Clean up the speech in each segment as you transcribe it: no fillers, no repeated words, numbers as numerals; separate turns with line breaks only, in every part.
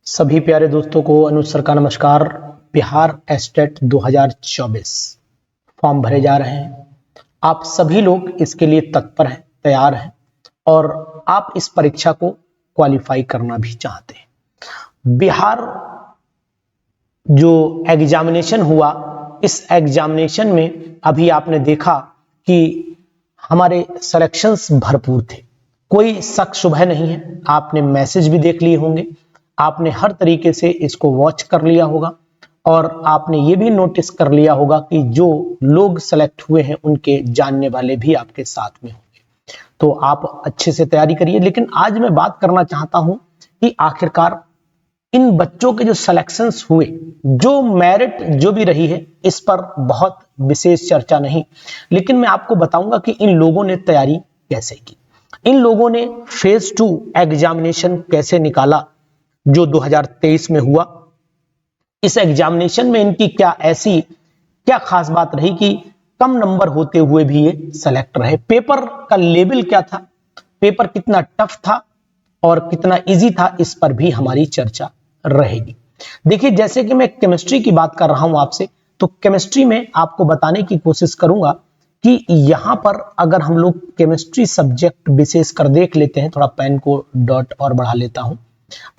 सभी प्यारे दोस्तों को अनुज सर का नमस्कार। बिहार एस्टेट 2024 फॉर्म भरे जा रहे हैं। आप सभी लोग इसके लिए तत्पर हैं, तैयार हैं और आप इस परीक्षा को क्वालिफाई करना भी चाहते हैं। बिहार जो एग्जामिनेशन हुआ, इस एग्जामिनेशन में अभी आपने देखा कि हमारे सिलेक्शंस भरपूर थे, कोई शक शुबह नहीं है। आपने मैसेज भी देख लिए होंगे, आपने हर तरीके से इसको वॉच कर लिया होगा और आपने ये भी नोटिस कर लिया होगा कि जो लोग सेलेक्ट हुए हैं उनके जानने वाले भी आपके साथ में होंगे। तो आप अच्छे से तैयारी करिए। लेकिन आज मैं बात करना चाहता हूं कि आखिरकार इन बच्चों के जो सिलेक्शंस हुए, जो मेरिट जो भी रही है, इस पर बहुत विशेष चर्चा नहीं, लेकिन मैं आपको बताऊंगा कि इन लोगों ने तैयारी कैसे की, इन लोगों ने फेज 2 एग्जामिनेशन कैसे निकाला जो 2023 में हुआ। इस एग्जामिनेशन में इनकी क्या खास बात रही कि कम नंबर होते हुए भी ये सेलेक्ट रहे। पेपर का लेवल क्या था, पेपर कितना टफ था और कितना इजी था, इस पर भी हमारी चर्चा रहेगी। देखिए, जैसे कि मैं केमिस्ट्री की बात कर रहा हूं आपसे, तो केमिस्ट्री में आपको बताने की कोशिश करूंगा कि यहां पर अगर हम लोग केमिस्ट्री सब्जेक्ट विशेष कर देख लेते हैं, थोड़ा पेन को डॉट और बढ़ा लेता हूं।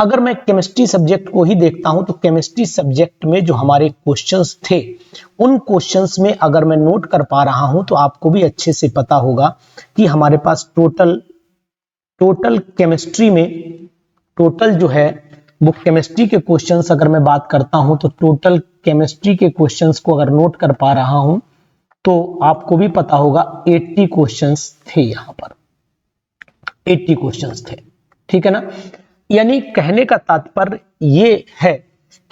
अगर मैं केमिस्ट्री सब्जेक्ट को ही देखता हूं तो केमिस्ट्री सब्जेक्ट में जो हमारे क्वेश्चंस थे, उन क्वेश्चंस में अगर मैं नोट कर पा रहा हूं तो आपको भी अच्छे से पता होगा कि हमारे पास टोटल केमिस्ट्री में टोटल जो है वो केमिस्ट्री के क्वेश्चंस अगर मैं बात करता हूं तो टोटल केमिस्ट्री के क्वेश्चंस को अगर नोट कर पा रहा हूं तो आपको भी पता होगा 80 क्वेश्चंस थे। यहां पर 80 क्वेश्चंस थे, ठीक है ना। यानी कहने का तात्पर्य ये है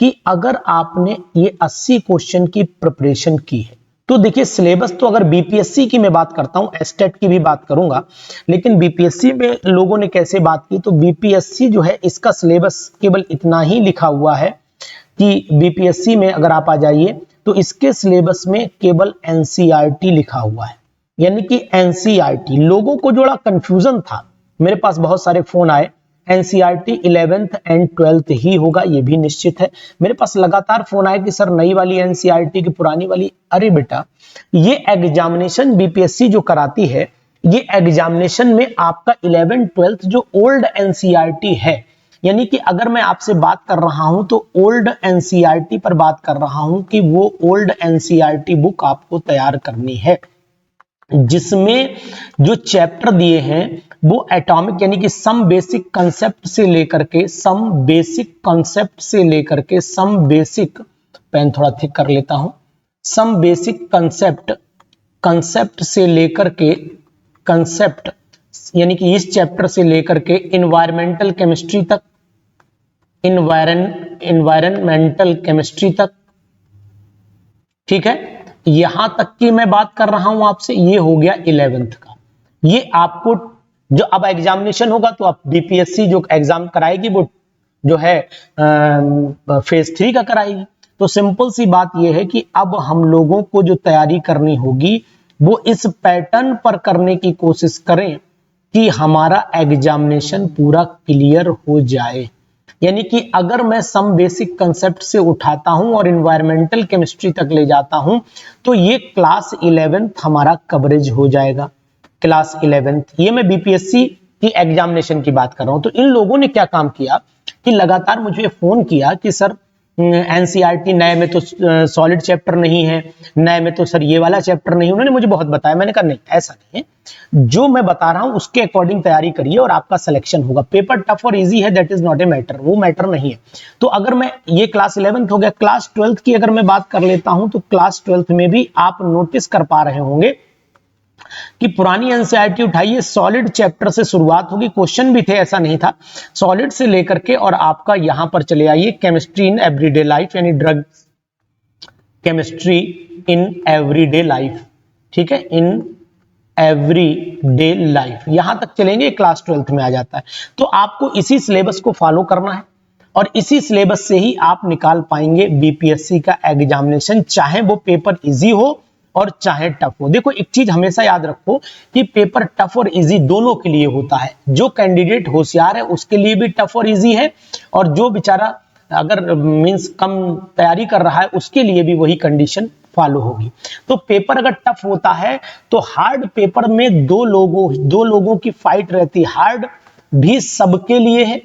कि अगर आपने ये 80 क्वेश्चन की प्रिपरेशन की है तो देखिए, सिलेबस तो अगर बीपीएससी की मैं बात करता हूं, एस्टेट की भी बात करूंगा, लेकिन बीपीएससी में लोगों ने कैसे बात की, तो बीपीएससी जो है इसका सिलेबस केवल इतना ही लिखा हुआ है कि बीपीएससी में अगर आप आ जाइए तो इसके सिलेबस में केवल एनसीईआरटी लिखा हुआ है। यानी कि एनसीईआरटी, लोगों को जोड़ा कंफ्यूजन था, मेरे पास बहुत सारे फोन आए, एनसीईआरटी 11th एंड 12th ही होगा, ये भी निश्चित है। मेरे पास लगातार फोन आए कि सर नई वाली एनसीईआरटी की पुरानी वाली। अरे बेटा, ये एग्जामिनेशन बीपीएससी जो कराती है, ये एग्जामिनेशन में आपका 11th 12th जो ओल्ड एनसीईआरटी है, यानी कि अगर मैं आपसे बात कर रहा हूं तो ओल्ड एनसीईआरटी पर बात कर रहा हूं कि वो ओल्ड एनसीईआरटी बुक आपको तैयार करनी है, जिसमें जो चैप्टर दिए हैं वो एटॉमिक यानी कि सम बेसिक कंसेप्ट से लेकर के सम बेसिक पेन थोड़ा थिक कर लेता हूं, सम बेसिक कंसेप्ट से लेकर के कंसेप्ट यानी कि इस चैप्टर से लेकर के इन्वायरमेंटल केमिस्ट्री तक, इन्वायरमेंटल केमिस्ट्री तक, ठीक है। यहां तक की मैं बात कर रहा हूं आपसे, ये हो गया 11th का। ये आपको जो अब एग्जामिनेशन होगा तो आप बीपीएससी जो एग्जाम कराएगी वो जो है फेज 3 का कराएगी। तो सिंपल सी बात ये है कि अब हम लोगों को जो तैयारी करनी होगी वो इस पैटर्न पर करने की कोशिश करें कि हमारा एग्जामिनेशन पूरा क्लियर हो जाए। यानी कि अगर मैं सम बेसिक कंसेप्ट से उठाता हूं और एनवायरमेंटल केमिस्ट्री तक ले जाता हूं तो ये क्लास 11th हमारा कवरेज हो जाएगा। क्लास 11th, ये मैं बीपीएससी की एग्जामिनेशन की बात कर रहा हूं। तो इन लोगों ने क्या काम किया कि लगातार मुझे फोन किया कि सर एनसीईआरटी नए में तो सॉलिड चैप्टर नहीं है, नए में तो सर ये वाला चैप्टर नहीं। उन्होंने मुझे बहुत बताया, मैंने कहा नहीं, ऐसा नहीं है, जो मैं बता रहा हूं उसके अकॉर्डिंग तैयारी करिए और आपका सिलेक्शन होगा। पेपर टफ और इजी है, that is not a matter, वो मैटर नहीं है। तो अगर मैं ये क्लास 11th हो गया, क्लास 12th की अगर मैं बात कर लेता हूं तो क्लास 12th में भी आप नोटिस कर पा रहे होंगे कि पुरानी एनसीईआरटी उठाइए, सॉलिड चैप्टर से शुरुआत होगी, क्वेश्चन भी थे, ऐसा नहीं था, सॉलिड से लेकर के और आपका यहां पर चले आइए केमिस्ट्री इन एवरीडे लाइफ, यानी drug chemistry in everyday life, ठीक है, इन एवरीडे लाइफ, यहां तक चलेंगे, क्लास 12th में आ जाता है। तो आपको इसी सिलेबस को फॉलो करना है और इसी सिलेबस से ही आप निकाल पाएंगे बीपीएससी का एग्जामिनेशन, चाहे वो पेपर इजी हो और चाहे टफ हो। देखो, एक चीज हमेशा याद रखो कि पेपर टफ और इजी दोनों के लिए होता है। जो कैंडिडेट होशियार है उसके लिए भी टफ और इजी है, और जो बेचारा अगर मींस कम तैयारी कर रहा है उसके लिए भी वही कंडीशन फॉलो होगी। तो पेपर अगर टफ होता है तो हार्ड पेपर में दो लोगों की फाइट रहती है। हार्ड भी सबके लिए है,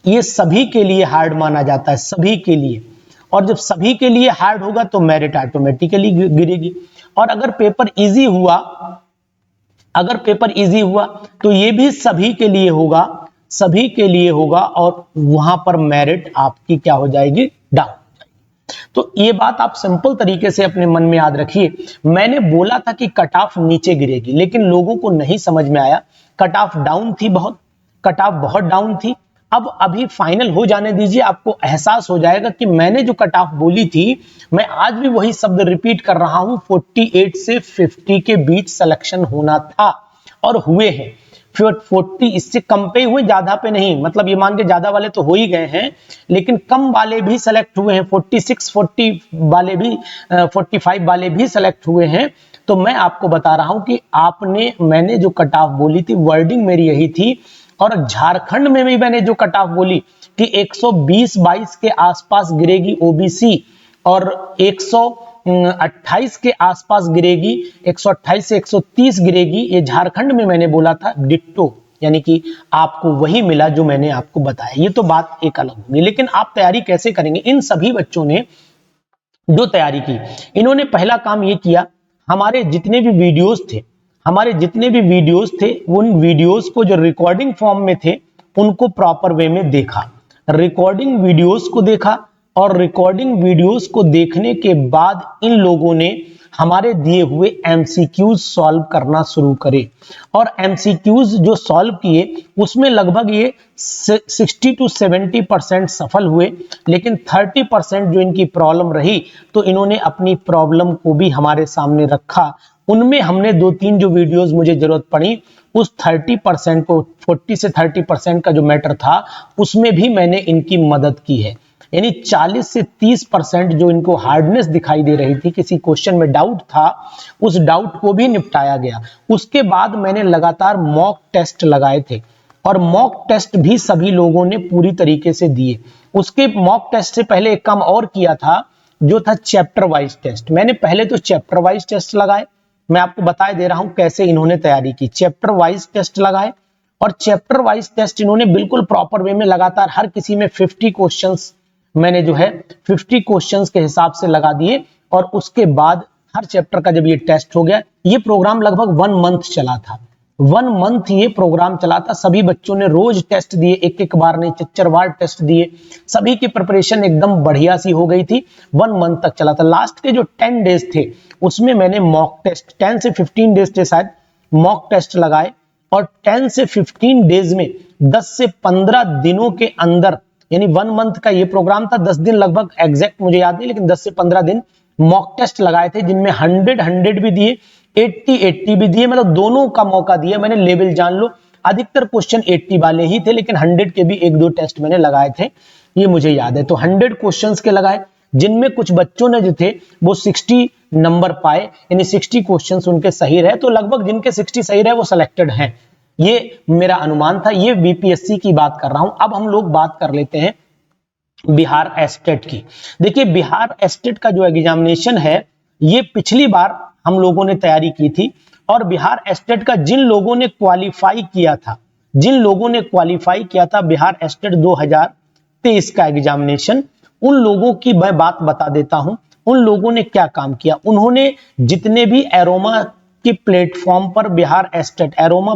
ये सभी के लिए हार्ड माना जाता है, सभी के लिए। और जब सभी के लिए हार्ड होगा तो मेरिट ऑटोमेटिकली गिरेगी। और अगर पेपर इजी हुआ तो ये भी सभी के लिए होगा और वहां पर मेरिट आपकी क्या हो जाएगी, डाउन। तो ये बात आप सिंपल तरीके से अपने मन में याद रखिए। मैंने बोला था कि कट ऑफ नीचे गिरेगी, लेकिन लोगों को नहीं समझ में आया। कट ऑफ बहुत डाउन थी। अब अभी फाइनल हो जाने दीजिए, आपको एहसास हो जाएगा कि मैंने जो कट ऑफ बोली थी, मैं आज भी वही शब्द रिपीट कर रहा हूं। 48 से 50 के बीच सिलेक्शन होना था और हुए हैं। 40 इससे कम पे हुए, ज्यादा पे नहीं। मतलब ये मान के ज्यादा वाले तो हो ही गए हैं, लेकिन कम वाले भी सेलेक्ट हुए हैं। 46, 40 वाले भी 45 वाले भी सेलेक्ट हुए हैं। तो मैं आपको बता रहा हूं कि मैंने जो कट ऑफ बोली थी, वर्डिंग मेरी यही थी। और झारखंड में भी मैंने जो कट ऑफ बोली कि 120-22 के आसपास गिरेगी ओबीसी और 128 के आसपास गिरेगी, 128 से 130 गिरेगी, ये झारखंड में मैंने बोला था। डिट्टो यानी कि आपको वही मिला जो मैंने आपको बताया। ये तो बात एक अलग होगी, लेकिन आप तैयारी कैसे करेंगे? इन सभी बच्चों ने जो तैयारी की, इन्होंने पहला काम ये किया, हमारे जितने भी वीडियोस थे उन वीडियोस को जो रिकॉर्डिंग फॉर्म में थे उनको प्रॉपर वे में देखा। रिकॉर्डिंग वीडियोस को देखा और रिकॉर्डिंग वीडियोस को देखने के बाद इन लोगों ने हमारे दिए हुए एमसीक्यूज सॉल्व करना शुरू करे। और एमसीक्यूज जो सॉल्व किए उसमें लगभग ये 60 to 70% सफल हुए, लेकिन 30% जो इनकी प्रॉब्लम रही, तो इन्होंने अपनी प्रॉब्लम को भी हमारे सामने रखा। उनमें हमने 2-3 जो वीडियोस मुझे जरूरत पड़ी, उस 30% को, 40 से 30% का जो मैटर था, उसमें भी मैंने इनकी मदद की है। यानी 40 से 30% जो इनको हार्डनेस दिखाई दे रही थी, किसी क्वेश्चन में डाउट था, उस डाउट को भी निपटाया गया। उसके बाद मैंने लगातार मॉक टेस्ट लगाए थे और मॉक टेस्ट भी सभी लोगों ने पूरी तरीके से दिए। उसके मॉक टेस्ट से पहले एक काम और किया था, जो था चैप्टर वाइज टेस्ट। मैंने पहले तो चैप्टर वाइज टेस्ट लगाए, मैं आपको बता दे रहा हूं कैसे इन्होंने तैयारी की। चैप्टर वाइज टेस्ट लगाए और चैप्टर वाइज टेस्ट इन्होंने बिल्कुल प्रॉपर वे में लगातार हर किसी में 50 क्वेश्चंस मैंने जो है 50 क्वेश्चंस के हिसाब से लगा दिए। और उसके बाद हर चैप्टर का जब ये टेस्ट हो गया, ये प्रोग्राम लगभग 1 मंथ चला था। 1 मंथ ये प्रोग्राम चला था। सभी बच्चों ने रोज टेस्ट दिए, एक बार नहीं 4 बार टेस्ट दिए। सभी की प्रिपरेशन एकदम बढ़िया सी हो गई थी। 1 मंथ तक चला था। लास्ट के जो 10 डेज थे उसमें मैंने मॉक टेस्ट, 10 से 15 डेज थे शायद, मॉक टेस्ट लगाए। और 10 से 15 डेज में 10 से 15 दिनों के अंदर, यानी 1 मंथ का ये प्रोग्राम था, 10 दिन लगभग, एग्जैक्ट मुझे याद नहीं, लेकिन 10 से 15 दिन मॉक टेस्ट लगाए थे, जिनमें 100 भी दिए, 80 भी दिए। मतलब दोनों का मौका दिया मैंने, लेवल जान लो। अधिकतर क्वेश्चन 80 वाले ही थे, लेकिन 100 के भी 1-2 टेस्ट मैंने लगाए थे, ये मुझे याद है। तो 100 क्वेश्चंस के लगाए, जिनमें कुछ बच्चों ने जो थे वो 60 नंबर पाए, यानी 60 क्वेश्चंस उनके सही रहे। तो लगभग जिनके 60 सही रहे वो सिलेक्टेड हैं, ये मेरा अनुमान था। ये बीपीएससी की बात कर रहा हूं। अब हम लोग बात कर लेते हैं बिहार एस्टेट की। देखिए, बिहार एस्टेट का जो एग्जामिनेशन है, ये पिछली बार हम लोगों ने तैयारी की थी। और बिहार एस्टेट का जिन लोगों ने क्वालिफाई किया था बिहार एस्टेट 2023 का एग्जामिनेशन, उन लोगों की मैं बात बता देता हूं। उन लोगों ने क्या काम किया? उन्होंने जितने भी एरोमा के प्लेटफॉर्म पर बिहार एस्टेट, एरोमा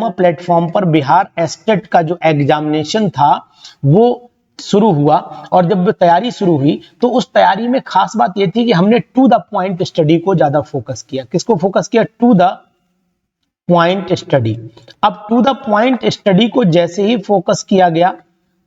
प्लेटफॉर्म पर बिहार एस्टेट का जो एग्जामिनेशन था वो शुरू हुआ। और जब तैयारी शुरू हुई तो उस तैयारी में खास बात यह थी कि हमने टू द पॉइंट स्टडी को ज्यादा फोकस किया। किसको फोकस किया? To the point study. अब टू द पॉइंट स्टडी को जैसे ही फोकस किया गया,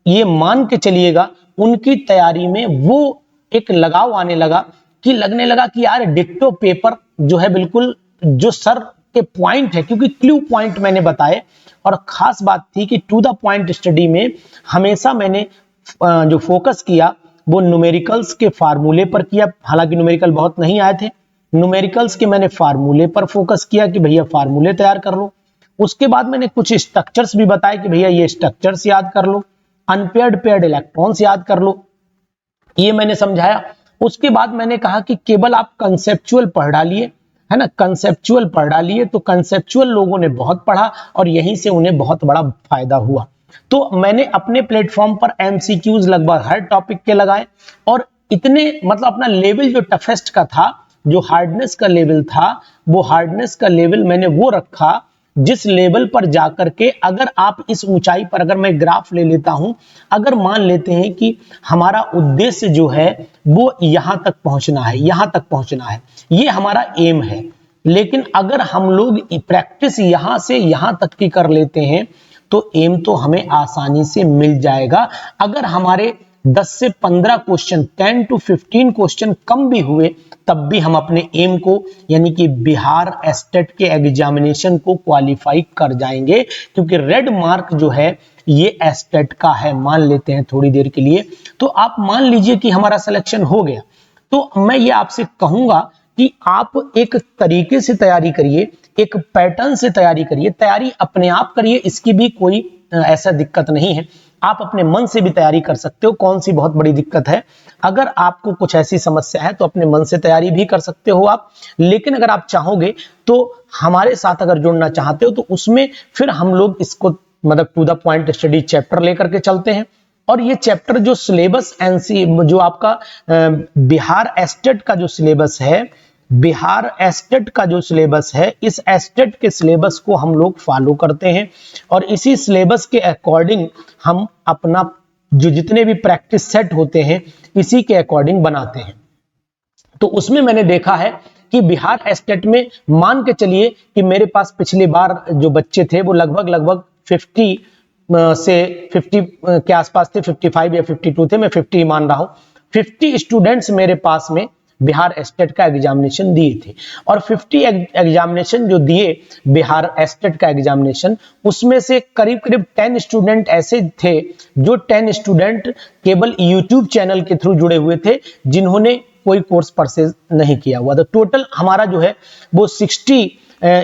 ये मान के चलिएगा उनकी तैयारी में वो एक लगाव आने लगा, कि लगने लगा कि यार डिट्टो पेपर जो है बिल्कुल जो सर के पॉइंट है, क्योंकि क्लू पॉइंट मैंने बताए। और खास बात थी कि टू द पॉइंट स्टडी में हमेशा मैंने जो फोकस किया वो न्यूमेरिकल्स के फार्मूले पर किया। हालांकि न्यूमेरिकल बहुत नहीं आए थे, न्यूमेरिकल्स के मैंने फार्मूले पर फोकस किया कि भैया फार्मूले तैयार कर लो। उसके बाद मैंने कुछ स्ट्रक्चर्स भी बताए कि भैया ये स्ट्रक्चर्स याद कर लो। अनपेयर्ड पेयर्ड इलेक्ट्रॉन्स याद कर लो, ये मैंने समझाया। उसके बाद मैंने कहा कि केवल आप कंसेप्चुअल पढ़ डालिए, है ना, कंसेप्चुअल पढ़ डालिए। तो कंसेप्चुअल लोगों ने बहुत पढ़ा और यहीं से उन्हें बहुत बड़ा फायदा हुआ। तो मैंने अपने प्लेटफॉर्म पर एमसीक्यूज लगभग हर टॉपिक के लगाए और इतने मतलब अपना लेवल जो टफेस्ट का था, जो हार्डनेस का लेवल था, वो हार्डनेस का लेवल मैंने वो रखा जिस लेवल पर जाकर के अगर आप इस ऊंचाई पर, अगर मैं ग्राफ ले लेता हूं, अगर मान लेते हैं कि हमारा उद्देश्य जो है वो यहां तक पहुंचना है, यहां तक पहुंचना है, ये हमारा एम है, लेकिन अगर हम लोग प्रैक्टिस यहां से यहां तक की कर लेते हैं तो एम तो हमें आसानी से मिल जाएगा। अगर हमारे 10 से 15 क्वेश्चन, 10 to 15 क्वेश्चन कम भी हुए तब भी हम अपने एम को यानी कि बिहार एस्टेट के एग्जामिनेशन को क्वालिफाई कर जाएंगे, क्योंकि रेड मार्क जो है ये एस्टेट का है। मान लेते हैं थोड़ी देर के लिए, तो आप मान लीजिए कि हमारा सिलेक्शन हो गया, तो मैं ये आपसे कहूंगा कि आप एक तरीके से तैयारी करिए, एक पैटर्न से तैयारी करिए, तैयारी अपने आप करिए, इसकी भी कोई ऐसा दिक्कत नहीं है। आप अपने मन से भी तैयारी कर सकते हो, कौन सी बहुत बड़ी दिक्कत है। अगर आपको कुछ ऐसी समस्या है तो अपने मन से तैयारी भी कर सकते हो आप, लेकिन अगर आप चाहोगे तो हमारे साथ अगर जुड़ना चाहते हो तो उसमें फिर हम लोग इसको मतलब to the point study chapter लेकर के चलते हैं। और ये चैप्टर जो सिलेबस एनसी जो आपका बिहार एस्टेट का जो सिलेबस है, बिहार एस्टेट का जो सिलेबस है, इस एस्टेट के सिलेबस को हम लोग फॉलो करते हैं और इसी सिलेबस के अकॉर्डिंग हम अपना जो जितने भी प्रैक्टिस सेट होते हैं इसी के अकॉर्डिंग बनाते हैं। तो उसमें मैंने देखा है कि बिहार एस्टेट में मान के चलिए कि मेरे पास पिछली बार जो बच्चे थे वो लगभग 50 से 50 के आसपास थे, 55 या 52 थे, मैं 50 मान रहा हूं। 50 स्टूडेंट्स मेरे पास में बिहार एस्टेट का एग्जामिनेशन दिए थे और 50 एग्जामिनेशन जो दिए बिहार एस्टेट का एग्जामिनेशन, उसमें से करीब 10 स्टूडेंट ऐसे थे जो 10 स्टूडेंट केवल यूट्यूब चैनल के थ्रू जुड़े हुए थे, जिन्होंने कोई कोर्स परचेज नहीं किया हुआ। तो टोटल हमारा जो है वो 60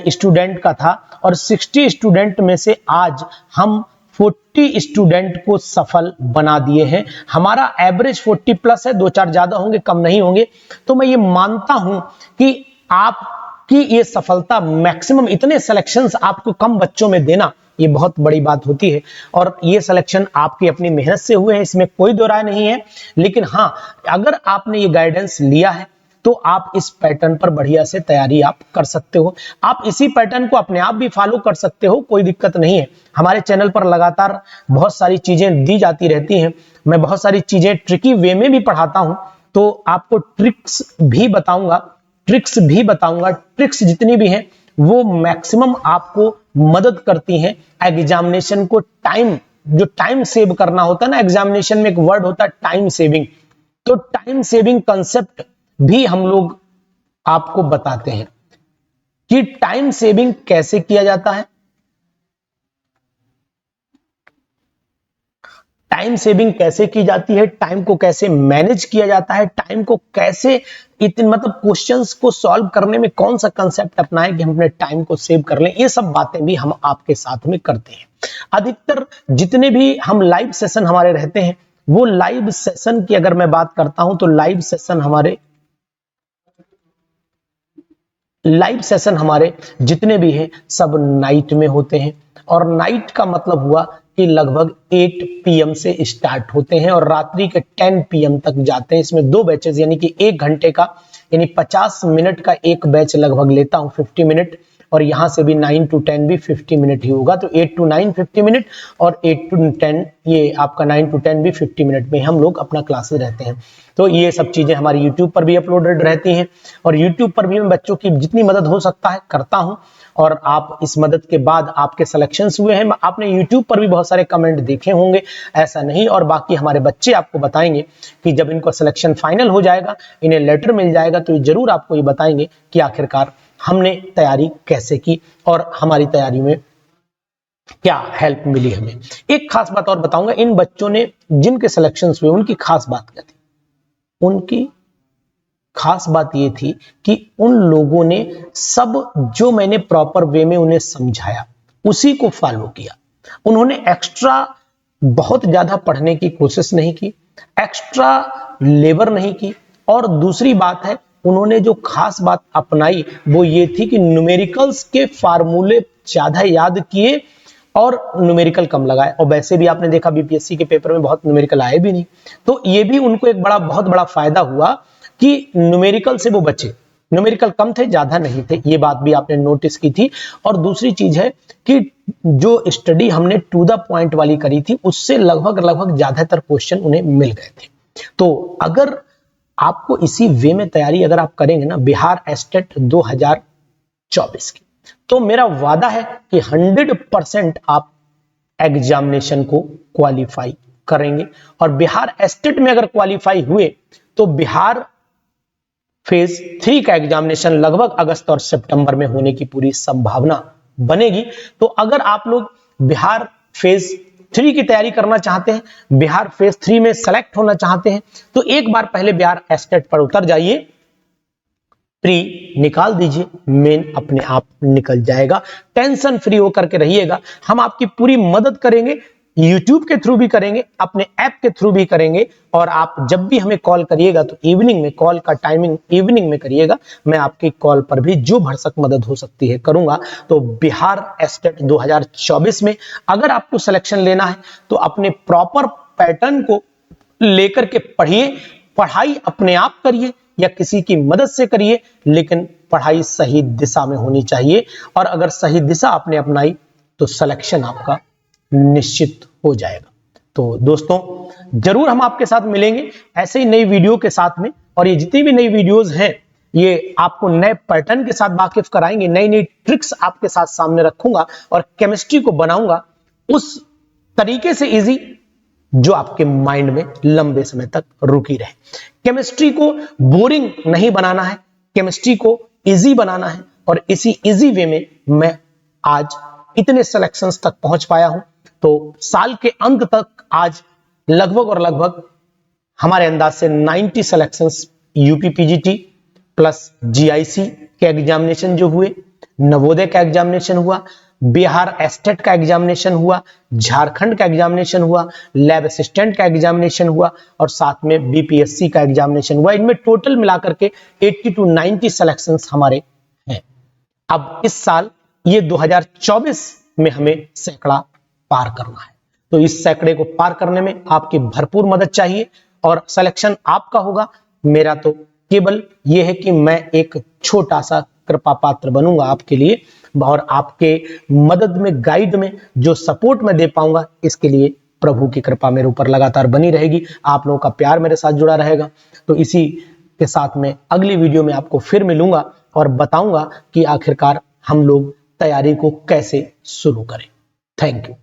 स्टूडेंट का था और 60 स्टूडेंट में से आज हम 40 स्टूडेंट को सफल बना दिए हैं। हमारा एवरेज 40 प्लस है, 2-4 ज्यादा होंगे, कम नहीं होंगे। तो मैं ये मानता हूं कि आपकी ये सफलता मैक्सिमम, इतने सिलेक्शंस आपको कम बच्चों में देना ये बहुत बड़ी बात होती है और ये सिलेक्शन आपकी अपनी मेहनत से हुए हैं, इसमें कोई दो राय नहीं है। लेकिन हाँ, अगर आपने ये गाइडेंस लिया है तो आप इस पैटर्न पर बढ़िया से तैयारी आप कर सकते हो। आप इसी पैटर्न को अपने आप भी फॉलो कर सकते हो, कोई दिक्कत नहीं है। हमारे चैनल पर लगातार बहुत सारी चीजें दी जाती रहती हैं, मैं बहुत सारी चीजें ट्रिकी वे में भी पढ़ाता हूं, तो आपको ट्रिक्स भी बताऊंगा, ट्रिक्स जितनी भी हैं वो मैक्सिमम आपको मदद करती हैं एग्जामिनेशन को जो टाइम सेव करना होता है ना, एग्जामिनेशन में एक वर्ड होता है टाइम सेविंग, तो टाइम सेविंग कंसेप्ट भी हम लोग आपको बताते हैं कि टाइम सेविंग कैसे किया जाता है, टाइम सेविंग कैसे की जाती है, टाइम को कैसे मैनेज किया जाता है, टाइम को कैसे इतने मतलब क्वेश्चंस को सॉल्व करने में कौन सा कंसेप्ट अपनाएं कि हम अपने टाइम को सेव कर लें। ये सब बातें भी हम आपके साथ में करते हैं। अधिकतर जितने भी हम लाइव सेशन हमारे रहते हैं, वो लाइव सेशन की अगर मैं बात करता हूं तो लाइव सेशन हमारे जितने भी हैं सब नाइट में होते हैं और नाइट का मतलब हुआ कि लगभग 8 PM से स्टार्ट होते हैं और रात्रि के 10 PM तक जाते हैं। इसमें 2 बैचेस यानी कि 1 घंटे का यानी 50 मिनट का एक बैच लगभग लेता हूं, 50 मिनट, और यहां से भी 9 to 10 भी 50 मिनट ही होगा, तो 8 to 9 50 मिनट और 8 to 10 ये आपका 9 to 10 भी 50 मिनट में हम लोग अपना क्लासेस रहते हैं। तो ये सब चीजें हमारी यूट्यूब पर भी अपलोडेड रहती हैं और यूट्यूब पर भी मैं बच्चों की जितनी मदद हो सकता है करता हूं और आप इस मदद के बाद आपके सिलेक्शंस हुए हैं। आपने यूट्यूब पर भी बहुत सारे कमेंट देखे होंगे, ऐसा नहीं, और बाकी हमारे बच्चे आपको बताएंगे कि जब इनको सिलेक्शन फाइनल हो जाएगा, इन्हें लेटर मिल जाएगा, तो ये जरूर आपको ये बताएंगे कि आखिरकार हमने तैयारी कैसे की और हमारी तैयारी में क्या हेल्प मिली हमें। एक खास बात और बताऊंगा, इन बच्चों ने जिनके सिलेक्शंस हुए उनकी खास बात क्या थी, उनकी खास बात ये थी कि उन लोगों ने सब जो मैंने प्रॉपर वे में उन्हें समझाया उसी को फॉलो किया। उन्होंने एक्स्ट्रा बहुत ज्यादा पढ़ने की कोशिश नहीं की, एक्स्ट्रा लेबर नहीं की, और दूसरी बात है उन्होंने जो खास बात अपनाई वो ये थी कि न्यूमेरिकल्स के फार्मूले ज्यादा याद किए और न्यूमेरिकल कम लगाए। और वैसे भी आपने देखा बीपीएससी के पेपर में बहुत न्यूमेरिकल आए भी नहीं, तो ये भी उनको एक बहुत बड़ा फायदा हुआ कि न्यूमेरिकल से वो बचे। न्यूमेरिकल कम थे, ज्यादा नहीं थे, ये बात भी आपने नोटिस की थी। और दूसरी चीज है कि जो स्टडी हमने टू द पॉइंट वाली करी थी उससे लगभग ज्यादातर क्वेश्चन उन्हें मिल गए थे। तो अगर आपको इसी वे में तैयारी अगर आप करेंगे ना बिहार एस्टेट 2024 की, तो मेरा वादा है कि 100% आप एग्जामिनेशन को क्वालिफाई करेंगे। और बिहार एस्टेट में अगर क्वालिफाई हुए तो बिहार फेज 3 का एग्जामिनेशन लगभग अगस्त और सितंबर में होने की पूरी संभावना बनेगी। तो अगर आप लोग बिहार फेज 3 की तैयारी करना चाहते हैं, बिहार फेज 3 में सेलेक्ट होना चाहते हैं, तो एक बार पहले बिहार एस्टेट पर उतर जाइए, प्री निकाल दीजिए, मेन अपने आप निकल जाएगा। टेंशन फ्री होकर के रहिएगा, हम आपकी पूरी मदद करेंगे, YouTube के थ्रू भी करेंगे, अपने ऐप के थ्रू भी करेंगे। और आप जब भी हमें कॉल करिएगा तो इवनिंग में, कॉल का टाइमिंग इवनिंग में करिएगा, मैं आपकी कॉल पर भी जो भरसक मदद हो सकती है करूंगा। तो बिहार एस्टेट 2024 में अगर आपको सिलेक्शन लेना है तो अपने प्रॉपर पैटर्न को लेकर के पढ़िए, पढ़ाई अपने आप करिए या किसी की मदद से करिए, लेकिन पढ़ाई सही दिशा में होनी चाहिए। और अगर सही दिशा आपने अपनाई तो सिलेक्शन आपका निश्चित हो जाएगा। तो दोस्तों जरूर हम आपके साथ मिलेंगे ऐसे ही नई वीडियो के साथ में, और ये जितनी भी नई वीडियोस हैं ये आपको नए पैटर्न के साथ वाकिफ कराएंगे, नई नई ट्रिक्स आपके साथ सामने रखूंगा और केमिस्ट्री को बनाऊंगा उस तरीके से इजी जो आपके माइंड में लंबे समय तक रुकी रहे। केमिस्ट्री को बोरिंग नहीं बनाना है, केमिस्ट्री को इजी बनाना है, और इसी इजी वे में मैं आज इतने सिलेक्शंस तक पहुंच पाया हूं। तो साल के अंत तक आज लगभग हमारे अंदाज से 90 selections UP PGT plus GIC के एग्जामिनेशन जो हुए, नवोदय का एग्जामिनेशन हुआ, बिहार एस्टेट का एग्जामिनेशन हुआ, झारखंड का एग्जामिनेशन हुआ, लैब असिस्टेंट का एग्जामिनेशन हुआ, और साथ में बीपीएससी का एग्जामिनेशन हुआ। इनमें टोटल मिलाकर के 80 to 90 सिलेक्शंस हमारे हैं। अब इस साल ये 2024 में हमें सैकड़ा पार करना है, तो इस सैकड़े को पार करने में आपकी भरपूर मदद चाहिए और सिलेक्शन आपका होगा। मेरा तो केवल यह है कि मैं एक छोटा सा कृपा पात्र बनूंगा आपके लिए, और आपके मदद में, गाइड में जो सपोर्ट मैं दे पाऊंगा, इसके लिए प्रभु की कृपा मेरे ऊपर लगातार बनी रहेगी, आप लोगों का प्यार मेरे साथ जुड़ा रहेगा। तो इसी के साथ में अगली वीडियो में आपको फिर मिलूंगा और बताऊंगा कि आखिरकार हम लोग तैयारी को कैसे शुरू करें। Thank you.